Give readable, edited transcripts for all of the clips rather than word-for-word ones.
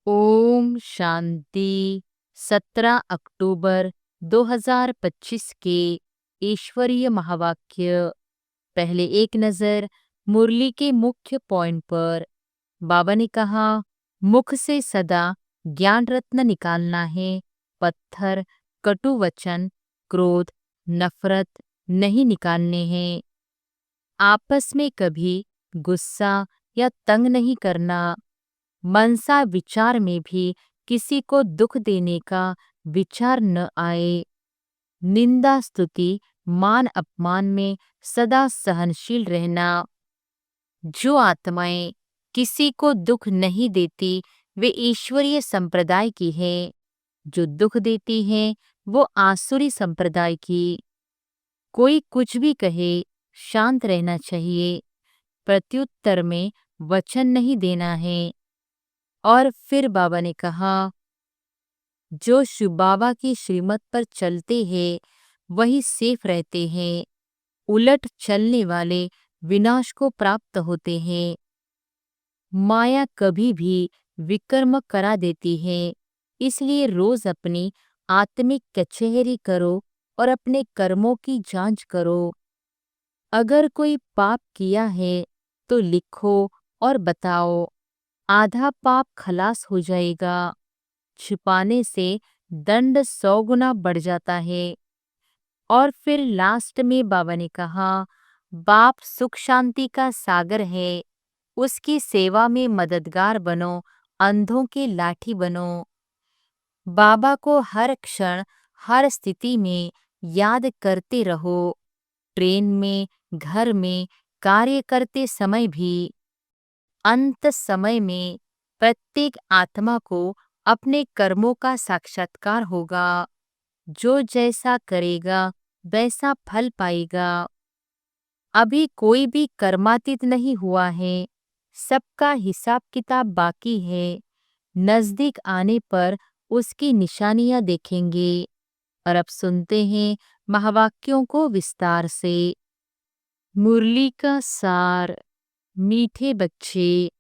ओम शांति। 17 अक्टूबर 2025 के ईश्वरीय महावाक्य। पहले एक नजर मुरली के मुख्य पॉइंट पर। बाबा ने कहा, मुख से सदा ज्ञान रत्न निकालना है। पत्थर, कटु वचन, क्रोध, नफरत नहीं निकालने हैं। आपस में कभी गुस्सा या तंग नहीं करना। मनसा विचार में भी किसी को दुख देने का विचार न आए। निंदा, स्तुति, मान अपमान में सदा सहनशील रहना। जो आत्माएं किसी को दुख नहीं देती वे ईश्वरीय संप्रदाय की है। जो दुख देती हैं वो आसुरी संप्रदाय की। कोई कुछ भी कहे, शांत रहना चाहिए। प्रत्युत्तर में वचन नहीं देना है। और फिर बाबा ने कहा, जो शिव बाबा की श्रीमत पर चलते हैं वही सेफ रहते हैं। उलट चलने वाले विनाश को प्राप्त होते हैं। माया कभी भी विकर्म करा देती है। इसलिए रोज अपनी आत्मिक कचहरी करो और अपने कर्मों की जांच करो। अगर कोई पाप किया है तो लिखो और बताओ। आधा पाप खलास हो जाएगा। छिपाने से दंड 100 गुना बढ़ जाता है। और फिर लास्ट में बाबा ने कहा, बाप सुख शांति का सागर है। उसकी सेवा में मददगार बनो, अंधों की लाठी बनो। बाबा को हर क्षण हर स्थिति में याद करते रहो। ट्रेन में, घर में, कार्य करते समय भी। अंत समय में प्रत्येक आत्मा को अपने कर्मों का साक्षात्कार होगा। जो जैसा करेगा वैसा फल पाएगा। अभी कोई भी कर्मातीत नहीं हुआ है। सबका हिसाब किताब बाकी है। नजदीक आने पर उसकी निशानियां देखेंगे। और अब सुनते हैं महावाक्यों को विस्तार से। मुरली का सार। मीठे बच्चे,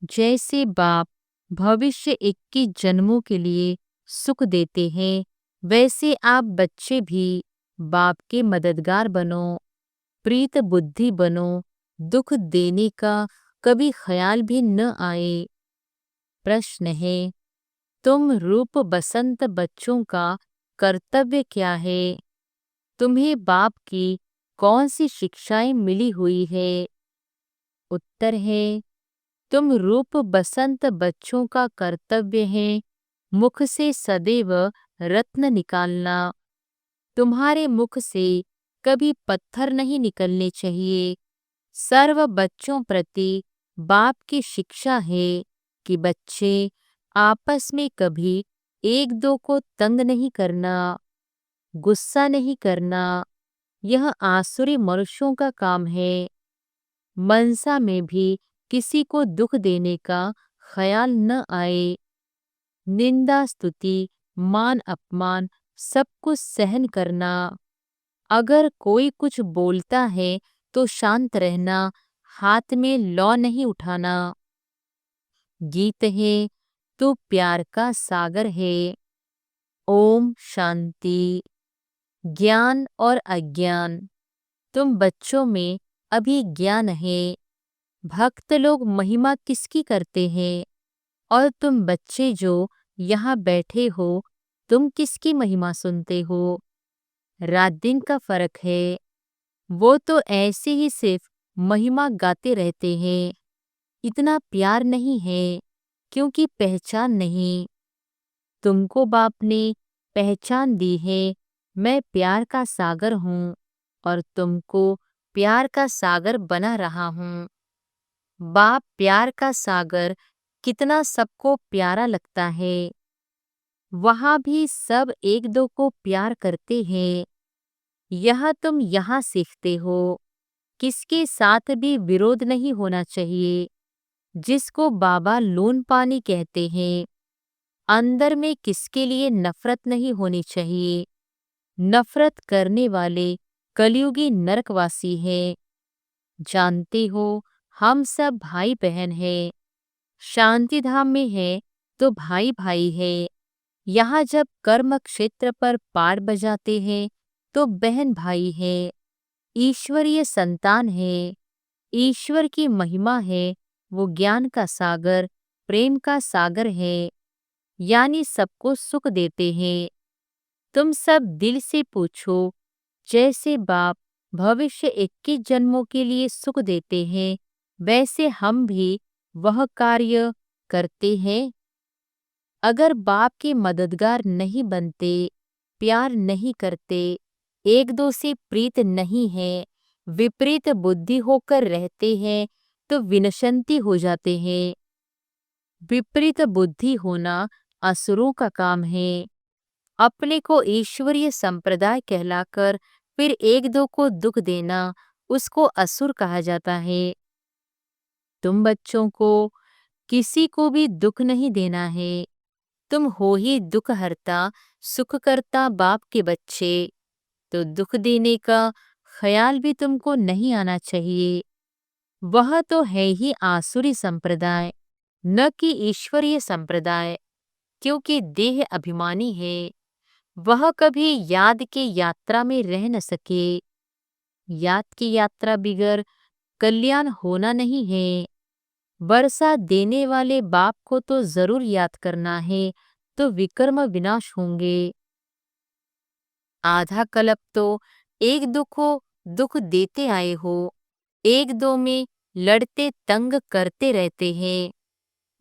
जैसे बाप भविष्य 21 जन्मों के लिए सुख देते हैं वैसे आप बच्चे भी बाप के मददगार बनो। प्रीत बुद्धि बनो। दुख देने का कभी ख्याल भी न आए। प्रश्न है, तुम रूप बसंत बच्चों का कर्तव्य क्या है? तुम्हें बाप की कौन सी शिक्षाएं मिली हुई है? उत्तर है, तुम रूप बसंत बच्चों का कर्तव्य है मुख से सदैव रत्न निकालना। तुम्हारे मुख से कभी पत्थर नहीं निकलने चाहिए। सर्व बच्चों प्रति बाप की शिक्षा है कि बच्चे आपस में कभी एक दो को तंग नहीं करना, गुस्सा नहीं करना। यह आसुरी मनुष्यों का काम है। मनसा में भी किसी को दुख देने का ख्याल न आए। निंदा, स्तुति, मान अपमान सब कुछ सहन करना। अगर कोई कुछ बोलता है तो शांत रहना। हाथ में लौ नहीं उठाना। गीत है, तू प्यार का सागर है। ओम शांति। ज्ञान और अज्ञान। तुम बच्चों में अभी ज्ञान है। भक्त लोग महिमा किसकी करते हैं? और तुम बच्चे जो यहाँ बैठे हो, तुम किसकी महिमा सुनते हो? रात दिन का फर्क है। वो तो ऐसे ही सिर्फ महिमा गाते रहते हैं। इतना प्यार नहीं है क्योंकि पहचान नहीं। तुमको बाप ने पहचान दी है। मैं प्यार का सागर हूँ और तुमको प्यार का सागर बना रहा हूँ। बाप प्यार का सागर कितना सबको प्यारा लगता है। वहाँ भी सब एक दो को प्यार करते हैं। यह तुम यहाँ सीखते हो। किसके साथ भी विरोध नहीं होना चाहिए। जिसको बाबा लून पानी कहते हैं। अंदर में किसके लिए नफरत नहीं होनी चाहिए। नफरत करने वाले कलयुगी नरकवासी हैं। जानते हो हम सब भाई बहन हैं। शांति धाम में है तो भाई भाई है। यहाँ जब कर्म क्षेत्र पर पार बजाते हैं तो बहन भाई है। ईश्वरीय संतान है। ईश्वर की महिमा है। वो ज्ञान का सागर, प्रेम का सागर है, यानी सबको सुख देते हैं। तुम सब दिल से पूछो, जैसे बाप भविष्य 21 जन्मों के लिए सुख देते हैं, वैसे हम भी वह कार्य करते हैं। अगर बाप के मददगार नहीं बनते, प्यार नहीं करते, एक दो से प्रीत नहीं है, विपरीत बुद्धि होकर रहते हैं, तो विनशंती हो जाते हैं। विपरीत बुद्धि होना असुरों का काम है। अपने को ईश्वरीय संप्रदाय कहलाकर फिर एक दो को दुख देना, उसको असुर कहा जाता है। तुम बच्चों को किसी को भी दुख नहीं देना है। तुम हो ही दुख हरता, सुख करता बाप के बच्चे, तो दुख देने का ख्याल भी तुमको नहीं आना चाहिए। वह तो है ही आसुरी संप्रदाय, न कि ईश्वरीय संप्रदाय, क्योंकि देह अभिमानी है। वह कभी याद की यात्रा में रह न सके। याद की यात्रा बिगर कल्याण होना नहीं है। वर्षा देने वाले बाप को तो जरूर याद करना है, तो विकर्म विनाश होंगे। आधा कल्प तो एक दो को दुख देते आए हो, एक दो में लड़ते तंग करते रहते हैं।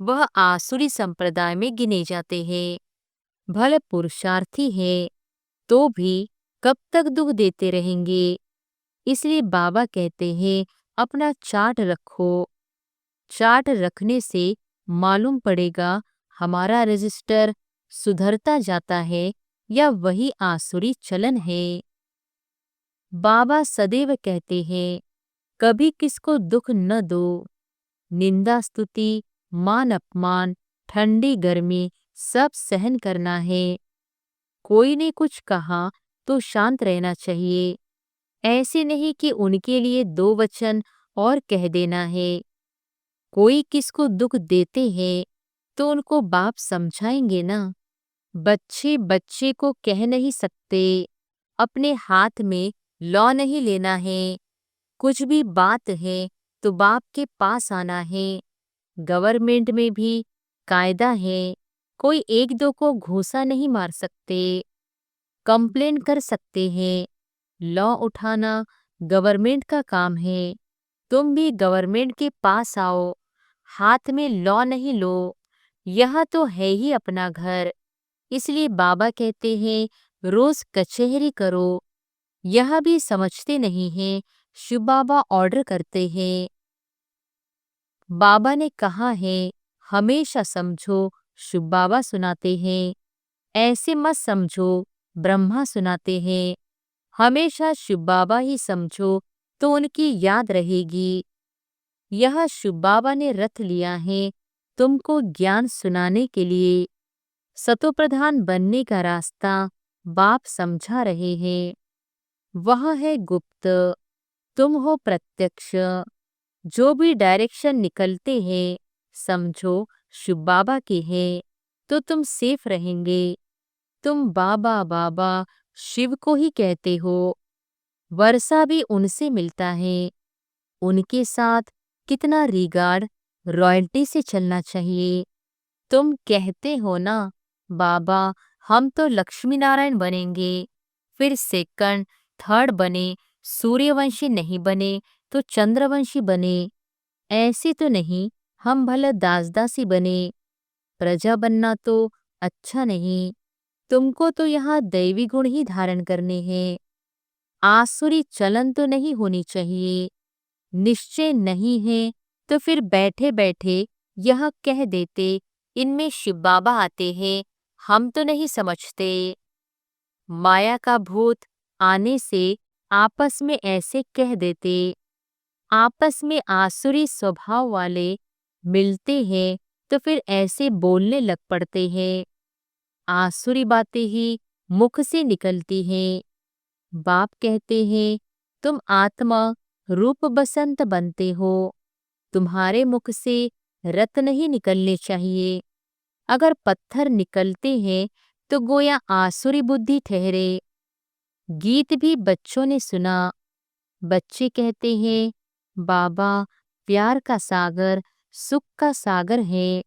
वह आसुरी संप्रदाय में गिने जाते हैं। भले पुरुषार्थी है तो भी कब तक दुख देते रहेंगे। इसलिए बाबा कहते हैं अपना चार्ट रखो। चार्ट रखने से मालूम पड़ेगा हमारा रजिस्टर सुधरता जाता है या वही आसुरी चलन है। बाबा सदैव कहते हैं कभी किसको दुख न दो। निंदा स्तुति, मान अपमान, ठंडी गर्मी सब सहन करना है। कोई ने कुछ कहा तो शांत रहना चाहिए। ऐसे नहीं कि उनके लिए दो वचन और कह देना है। कोई किसको दुख देते हैं तो उनको बाप समझाएंगे ना। बच्चे बच्चे को कह नहीं सकते। अपने हाथ में लॉ नहीं लेना है। कुछ भी बात है तो बाप के पास आना है। गवर्नमेंट में भी कायदा है। कोई एक दो को घूंसा नहीं मार सकते। कंप्लेन कर सकते हैं। लॉ उठाना गवर्नमेंट का काम है। तुम भी गवर्नमेंट के पास आओ। हाथ में लॉ नहीं लो। यह तो है ही अपना घर। इसलिए बाबा कहते हैं रोज कचहरी करो। यह भी समझते नहीं हैं। शिव बाबा ऑर्डर करते हैं। बाबा ने कहा है हमेशा समझो, शिव बाबा सुनाते हैं। ऐसे मत समझो ब्रह्मा सुनाते हैं। हमेशा शिव बाबा ही समझो तो उनकी याद रहेगी। यह शिव बाबा ने रथ लिया है तुमको ज्ञान सुनाने के लिए। सतोप्रधान बनने का रास्ता बाप समझा रहे हैं। वह है गुप्त, तुम हो प्रत्यक्ष। जो भी डायरेक्शन निकलते हैं समझो शिव बाबा के हैं, तो तुम सेफ रहेंगे। तुम बाबा बाबा शिव को ही कहते हो। वर्षा भी उनसे मिलता है। उनके साथ कितना रिगार्ड, रॉयल्टी से चलना चाहिए। तुम कहते हो ना बाबा हम तो लक्ष्मी नारायण बनेंगे, फिर सेकंड थर्ड बने, सूर्यवंशी नहीं बने तो चंद्रवंशी बने। ऐसे तो नहीं, हम भला दासदासी बने। प्रजा बनना तो अच्छा नहीं। तुमको तो यहाँ दैवी गुण ही धारण करने हैं। आसुरी चलन तो नहीं होनी चाहिए। निश्चय नहीं है तो फिर बैठे बैठे यह कह देते इनमें शिव बाबा आते हैं, हम तो नहीं समझते। माया का भूत आने से आपस में ऐसे कह देते। आपस में आसुरी स्वभाव वाले मिलते हैं तो फिर ऐसे बोलने लग पड़ते हैं। आसुरी बातें ही मुख से निकलती हैं। बाप कहते हैं तुम आत्मा रूप बसंत बनते हो। तुम्हारे मुख से रत्न नहीं निकलने चाहिए। अगर पत्थर निकलते हैं तो गोया आसुरी बुद्धि ठहरे। गीत भी बच्चों ने सुना। बच्चे कहते हैं, बाबा प्यार का सागर, सुख का सागर है,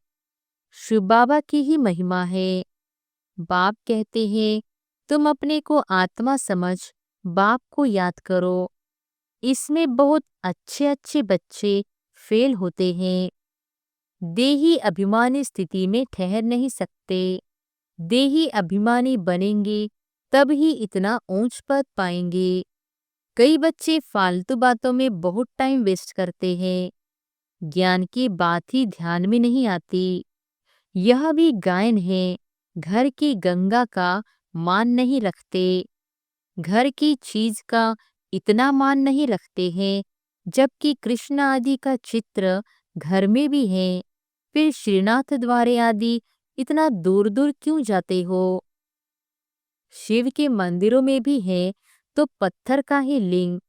शिव बाबा की ही महिमा है। बाप कहते हैं, तुम अपने को आत्मा समझ बाप को याद करो। इसमें बहुत अच्छे अच्छे बच्चे फेल होते हैं। देही अभिमानी स्थिति में ठहर नहीं सकते। देही अभिमानी बनेंगे तब ही इतना ऊंच पद पाएंगे। कई बच्चे फालतू बातों में बहुत टाइम वेस्ट करते हैं। ज्ञान की बात ही ध्यान में नहीं आती। यह भी गायन है। घर की गंगा का मान नहीं रखते। घर की चीज का इतना मान नहीं रखते हैं, जबकि कृष्ण आदि का चित्र घर में भी है। फिर श्रीनाथ द्वारे आदि इतना दूर दूर क्यों जाते हो? शिव के मंदिरों में भी है तो पत्थर का ही लिंग।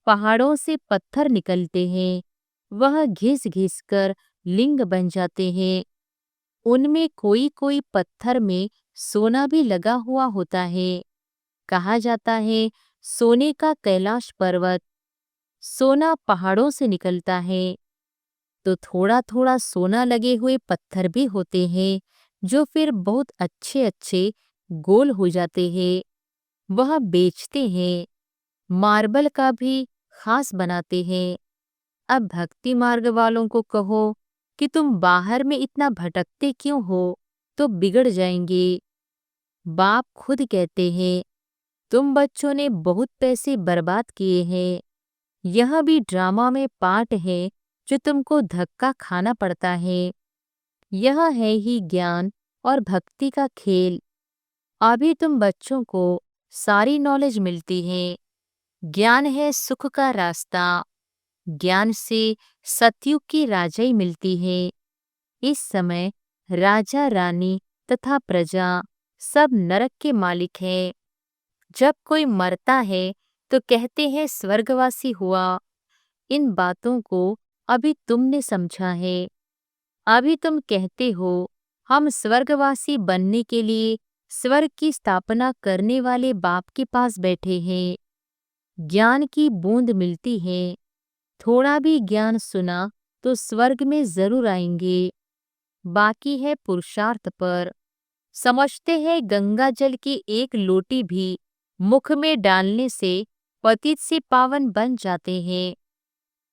पहाड़ों से पत्थर निकलते हैं, वह घिस घिस कर लिंग बन जाते हैं। उनमें कोई कोई पत्थर में सोना भी लगा हुआ होता है। कहा जाता है, सोने का कैलाश पर्वत। सोना पहाड़ों से निकलता है तो थोड़ा थोड़ा सोना लगे हुए पत्थर भी होते हैं, जो फिर बहुत अच्छे अच्छे गोल हो जाते हैं। वह बेचते हैं। मार्बल का भी खास बनाते हैं। अब भक्ति मार्ग वालों को कहो कि तुम बाहर में इतना भटकते क्यों हो, तो बिगड़ जाएंगे। बाप खुद कहते हैं, तुम बच्चों ने बहुत पैसे बर्बाद किए हैं। यह भी ड्रामा में पार्ट है जो तुमको धक्का खाना पड़ता है। यह है ही ज्ञान और भक्ति का खेल। अभी तुम बच्चों को सारी नॉलेज मिलती है। ज्ञान है सुख का रास्ता। ज्ञान से सतयुग की राजाई मिलती है। इस समय राजा रानी तथा प्रजा सब नरक के मालिक हैं। जब कोई मरता है तो कहते हैं स्वर्गवासी हुआ। इन बातों को अभी तुमने समझा है। अभी तुम कहते हो, हम स्वर्गवासी बनने के लिए स्वर्ग की स्थापना करने वाले बाप के पास बैठे हैं। ज्ञान की बूंद मिलती है। थोड़ा भी ज्ञान सुना तो स्वर्ग में जरूर आएंगे। बाकी है पुरुषार्थ पर। समझते हैं गंगा जल की एक लोटी भी मुख में डालने से पतित से पावन बन जाते हैं।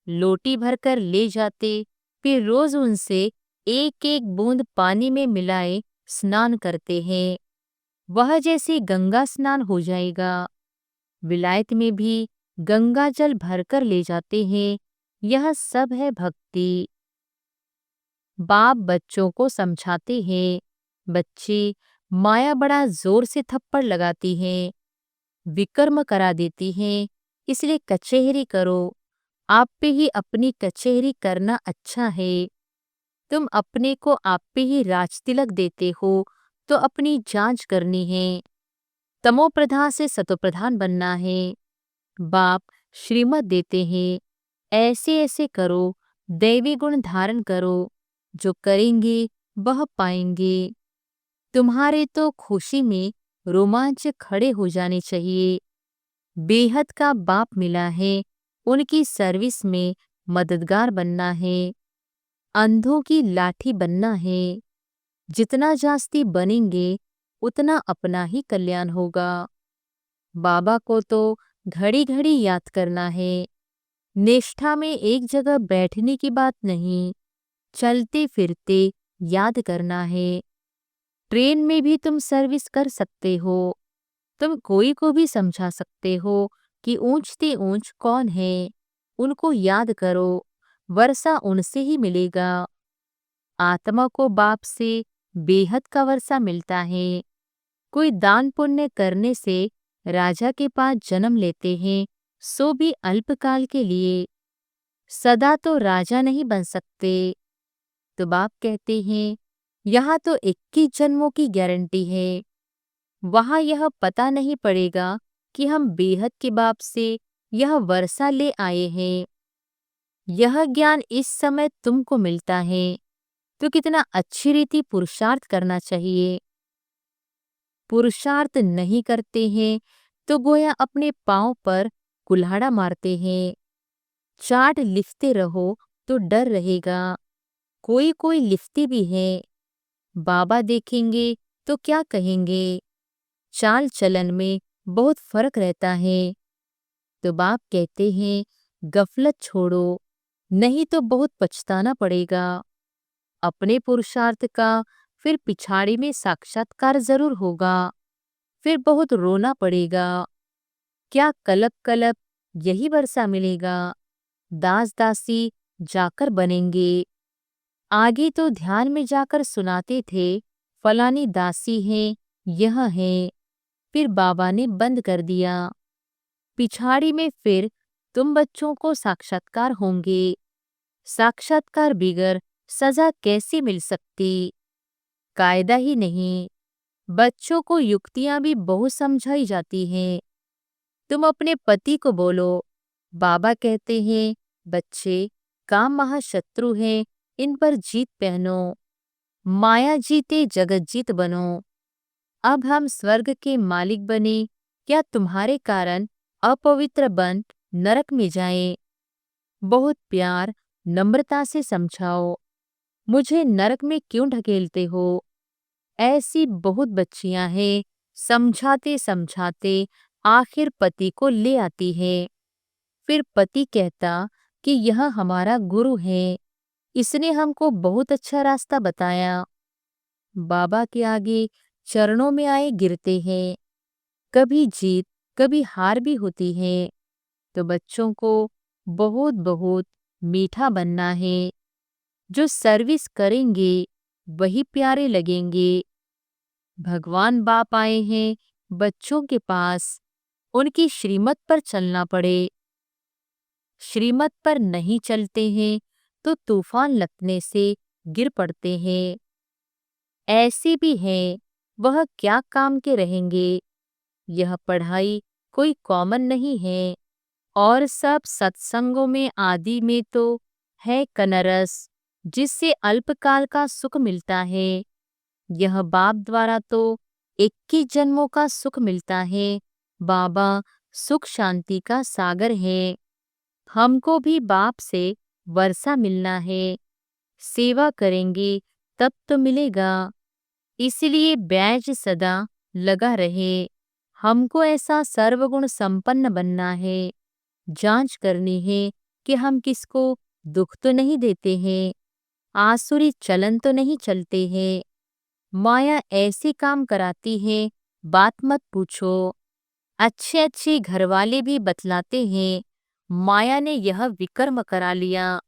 लोटी भरकर ले जाते, फिर रोज उनसे एक एक बूंद पानी में मिलाए स्नान करते हैं। वह जैसे गंगा स्नान हो जाएगा। विलायत में भी गंगा जल भरकर ले जाते हैं। यह सब है भक्ति। बाप बच्चों को समझाते हैं। बच्चे माया बड़ा जोर से थप्पड़ लगाती है, विकर्म करा देती है, इसलिए कचहरी करो। आप पे ही अपनी कचहरी करना अच्छा है। तुम अपने को आप पे ही राज तिलक देते हो, तो अपनी जांच करनी है। तमो प्रधान से सतो प्रधान बनना है। बाप श्रीमत देते हैं, ऐसे ऐसे करो, दैवी गुण धारण करो, जो करेंगे वह पाएंगे। तुम्हारे तो खुशी में रोमांच खड़े हो जाने चाहिए। बेहद का बाप मिला है, उनकी सर्विस में मददगार बनना है। अंधों की लाठी बनना है। जितना जास्ती बनेंगे उतना अपना ही कल्याण होगा। बाबा को तो घड़ी घड़ी याद करना है। निष्ठा में एक जगह बैठने की बात नहीं, चलते फिरते याद करना है। ट्रेन में भी तुम सर्विस कर सकते हो। तुम कोई को भी समझा सकते हो कि ऊंचते ऊंच कौन है, उनको याद करो, वर्षा उनसे ही मिलेगा। आत्मा को बाप से बेहद का वर्षा मिलता है। कोई दान पुण्य करने से राजा के पास जन्म लेते हैं, सो भी अल्पकाल के लिए। सदा तो राजा नहीं बन सकते। तो बाप कहते हैं, यहाँ तो 21 जन्मों की गारंटी है। वहाँ यह पता नहीं पड़ेगा कि हम बेहद के बाप से यह वर्षा ले आए हैं। यह ज्ञान इस समय तुमको मिलता है। तो कितना अच्छी रीति पुरुषार्थ करना चाहिए। पुरुषार्थ नहीं करते हैं तो गोया अपने पाँव पर कुल्हाड़ा मारते हैं। चार्ट लिखते रहो तो डर रहेगा। कोई कोई लिखते भी है। बाबा देखेंगे तो क्या कहेंगे। चाल चलन में बहुत फर्क रहता है। तो बाप कहते हैं गफलत छोड़ो, नहीं तो बहुत पछताना पड़ेगा। अपने पुरुषार्थ का फिर पिछाड़ी में साक्षात्कार जरूर होगा, फिर बहुत रोना पड़ेगा। क्या कलप कलप यही वर्षा मिलेगा। दास दासी जाकर बनेंगे। आगे तो ध्यान में जाकर सुनाते थे फलानी दासी है, यह है। फिर बाबा ने बंद कर दिया। पिछाड़ी में फिर तुम बच्चों को साक्षात्कार होंगे। साक्षात्कार बिगर सजा कैसे मिल सकती। कायदा ही नहीं। बच्चों को युक्तियां भी बहुत समझाई जाती हैं। तुम अपने पति को बोलो। बाबा कहते हैं बच्चे काम महाशत्रु हैं, इन पर जीत पहनो। माया जीते जगत जीत बनो। अब हम स्वर्ग के मालिक बने, क्या तुम्हारे कारण अपवित्र बन नरक में जाएं। बहुत प्यार नम्रता से समझाओ। मुझे नरक में क्यों ढकेलते हो। ऐसी बहुत बच्चियां हैं, समझाते समझाते आखिर पति को ले आती है। फिर पति कहता कि यह हमारा गुरु है, इसने हमको बहुत अच्छा रास्ता बताया। बाबा के आगे चरणों में आए गिरते हैं। कभी जीत कभी हार भी होती है। तो बच्चों को बहुत बहुत मीठा बनना है। जो सर्विस करेंगे वही प्यारे लगेंगे। भगवान बाप आए हैं बच्चों के पास, उनकी श्रीमत पर चलना पड़े। श्रीमत पर नहीं चलते हैं तो तूफान लगने से गिर पड़ते हैं। ऐसे भी हैं, वह क्या काम के रहेंगे। यह पढ़ाई कोई कॉमन नहीं है। और सब सत्संगों में आदि में तो है कनरस, जिससे अल्पकाल का सुख मिलता है। यह बाप द्वारा तो 21 जन्मों का सुख मिलता है। बाबा सुख शांति का सागर है। हमको भी बाप से वर्षा मिलना है। सेवा करेंगे तब तो मिलेगा। इसलिए बैज सदा लगा रहे। हमको ऐसा सर्वगुण संपन्न बनना है। जांच करनी है कि हम किसको दुख तो नहीं देते हैं, आसुरी चलन तो नहीं चलते हैं। माया ऐसे काम कराती है, बात मत पूछो। अच्छे अच्छे घरवाले भी बतलाते हैं माया ने यह विकर्म करा लिया।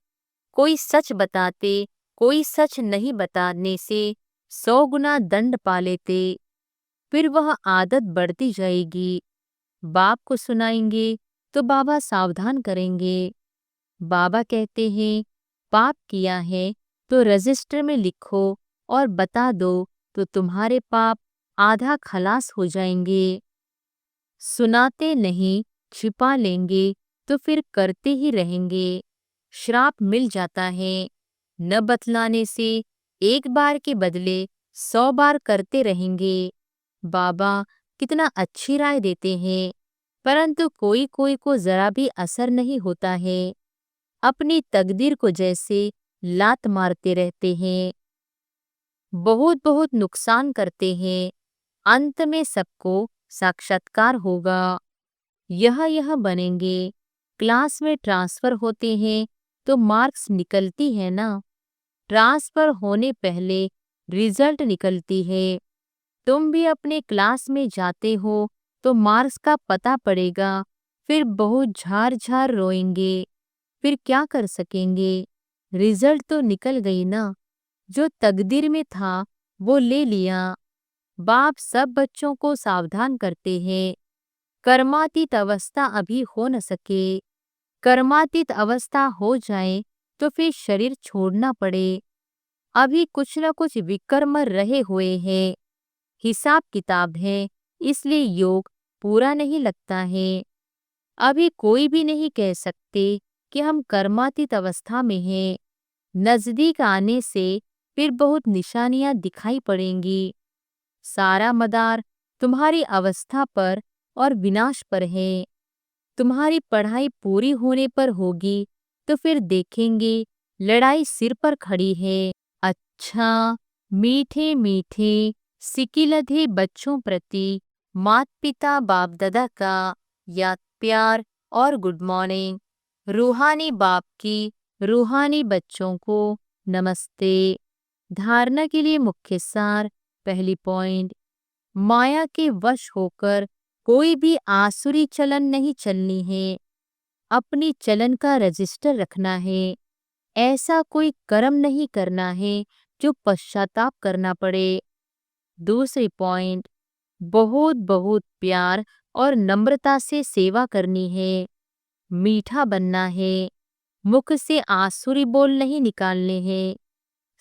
कोई सच बताते, कोई सच नहीं बताने से 100 गुना दंड पा लेते। फिर वह आदत बढ़ती जाएगी। बाप को सुनाएंगे तो बाबा सावधान करेंगे। बाबा कहते हैं पाप किया है तो रजिस्टर में लिखो और बता दो, तो तुम्हारे पाप आधा खलास हो जाएंगे। सुनाते नहीं, छिपा लेंगे तो फिर करते ही रहेंगे। श्राप मिल जाता है। न बतलाने से एक बार के बदले 100 बार करते रहेंगे। बाबा कितना अच्छी राय देते हैं, परंतु कोई कोई को जरा भी असर नहीं होता है। अपनी तकदीर को जैसे लात मारते रहते हैं। बहुत बहुत नुकसान करते हैं। अंत में सबको साक्षात्कार होगा। यह बनेंगे। क्लास में ट्रांसफर होते हैं तो मार्क्स निकलती है ना। ट्रांसफर होने पहले रिजल्ट निकलती है। तुम भी अपने क्लास में जाते हो तो मार्क्स का पता पड़ेगा। फिर बहुत झार झार रोएंगे। फिर क्या कर सकेंगे। रिजल्ट तो निकल गई ना। जो तकदीर में था वो ले लिया। बाप सब बच्चों को सावधान करते हैं। कर्मातीत अवस्था अभी हो न सके। कर्मातीत अवस्था हो जाए तो फिर शरीर छोड़ना पड़े। अभी कुछ न कुछ विकर्म रहे हुए हैं। हिसाब किताब है, इसलिए योग पूरा नहीं लगता है। अभी कोई भी नहीं कह सकते कि हम कर्मातीत अवस्था में हैं। नजदीक आने से फिर बहुत निशानियां दिखाई पड़ेंगी। सारा मदार तुम्हारी अवस्था पर और विनाश पर है। तुम्हारी पढ़ाई पूरी होने पर होगी तो फिर देखेंगे लड़ाई सिर पर खड़ी है। अच्छा, मीठे मीठे सिकिलधे बच्चों प्रति माता पिता बाप दादा का याद प्यार और गुड मॉर्निंग। रूहानी बाप की रूहानी बच्चों को नमस्ते। धारणा के लिए मुख्य सार। पहली पॉइंट, माया के वश होकर कोई भी आसुरी चलन नहीं चलनी है। अपनी चलन का रजिस्टर रखना है। ऐसा कोई कर्म नहीं करना है जो पश्चाताप करना पड़े। दूसरी पॉइंट, बहुत बहुत प्यार और नम्रता से सेवा करनी है। मीठा बनना है। मुख से आसुरी बोल नहीं निकालने हैं।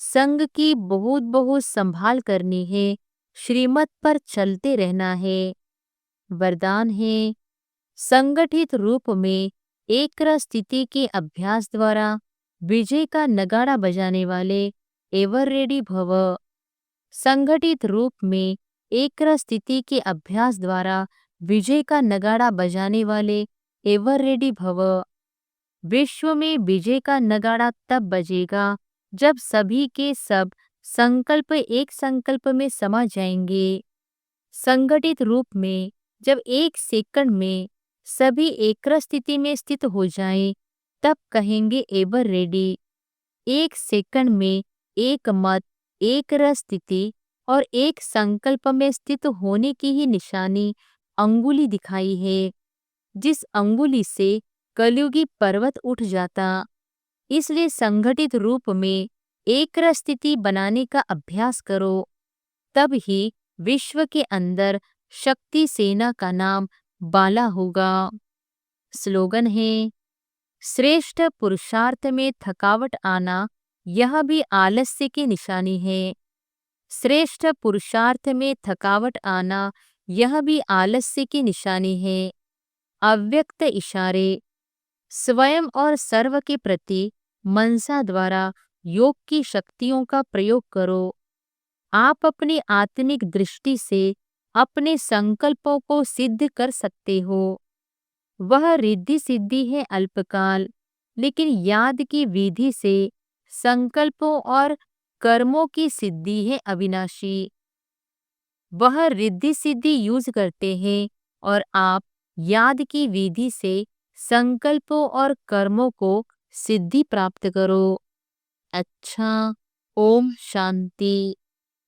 संग की बहुत बहुत संभाल करनी है। श्रीमत पर चलते रहना है। वरदान है, संगठित रूप में एकरस स्थिति के अभ्यास द्वारा विजय का नगाड़ा बजाने वाले एवर रेडी भव। संगठित रूप में एकरस स्थिति के अभ्यास द्वारा विजय का नगाड़ा बजाने वाले एवर रेडी भव। विश्व में विजय का नगाड़ा तब बजेगा जब सभी के सब संकल्प एक संकल्प में समा जाएंगे। संगठित रूप में जब एक सेकंड में सभी एकरस स्थिति में स्थित हो जाएं, तब कहेंगे एवर रेडी। एक सेकंड में एक मत, एक रस स्थिति और एक संकल्प में स्थित होने की ही निशानी अंगुली दिखाई है, जिस अंगुली से कलयुगी पर्वत उठ जाता। इसलिए संगठित रूप में एक रस स्थिति बनाने का अभ्यास करो, तब ही विश्व के अंदर शक्ति सेना का नाम बाला होगा। स्लोगन है, श्रेष्ठ पुरुषार्थ में थकावट आना यह भी आलस्य की निशानी है। श्रेष्ठ पुरुषार्थ में थकावट आना यह भी आलस्य की निशानी है। अव्यक्त इशारे। स्वयं और सर्व के प्रति मनसा द्वारा योग की शक्तियों का प्रयोग करो। आप अपनी आत्मिक दृष्टि से अपने संकल्पों को सिद्ध कर सकते हो। वह रिद्धि सिद्धि है अल्पकाल, लेकिन याद की विधि से संकल्पों और कर्मों की सिद्धि है अविनाशी। वह रिद्धि सिद्धि यूज करते हैं और आप याद की विधि से संकल्पों और कर्मों को सिद्धि प्राप्त करो। अच्छा, ओम शांति।